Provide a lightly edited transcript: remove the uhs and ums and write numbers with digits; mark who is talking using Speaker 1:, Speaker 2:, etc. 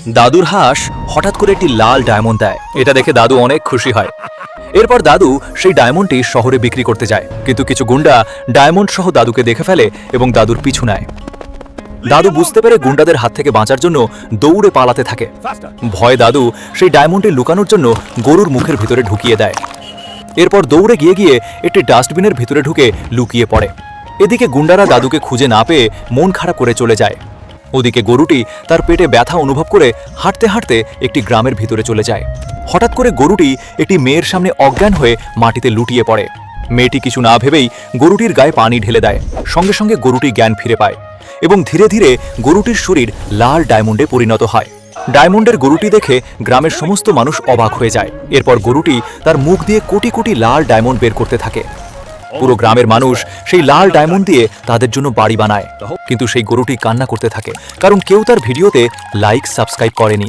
Speaker 1: দাদুর হাঁস হঠাৎ করে একটি লাল ডায়মন্ড দেয়। এটা দেখে দাদু অনেক খুশি হয়। এরপর দাদু সেই ডায়মন্ডটি শহরে বিক্রি করতে যায়, কিন্তু কিছু গুন্ডা ডায়মন্ড সহ দাদুকে দেখে ফেলে এবং দাদুর পিছু নেয়। দাদু বুঝতে পেরে গুন্ডাদের হাত থেকে বাঁচার জন্য দৌড়ে পালাতে থাকে। ভয়ে দাদু সেই ডায়মন্ডটি লুকানোর জন্য গরুর মুখের ভিতরে ঢুকিয়ে দেয়। এরপর দৌড়ে গিয়ে গিয়ে একটি ডাস্টবিনের ভিতরে ঢুকে লুকিয়ে পড়ে। এদিকে গুন্ডারা দাদুকে খুঁজে না পেয়ে মন খারাপ করে চলে যায়। ওদিকে গরুটি তার পেটে ব্যথা অনুভব করে হাঁটতে হাঁটতে একটি গ্রামের ভিতরে চলে যায়। হঠাৎ করে গরুটি একটি মেয়ের সামনে অজ্ঞান হয়ে মাটিতে লুটিয়ে পড়ে। মেয়েটি কিছু না ভেবেই গরুটির গায়ে পানি ঢেলে দেয়। সঙ্গে সঙ্গে গরুটি জ্ঞান ফিরে পায় এবং ধীরে ধীরে গরুটির শরীর লাল ডায়মন্ডে পরিণত হয়। ডায়মন্ডের গরুটি দেখে গ্রামের সমস্ত মানুষ অবাক হয়ে যায়। এরপর গরুটি তার মুখ দিয়ে কোটি কোটি লাল ডায়মন্ড বের করতে থাকে। পুরো গ্রামের মানুষ সেই লাল ডায়মন্ড দিয়ে তাদের জন্য বাড়ি বানায়, কিন্তু সেই গরুটি কান্না করতে থাকে, কারণ কেউ তার ভিডিওতে লাইক সাবস্ক্রাইব করেনি।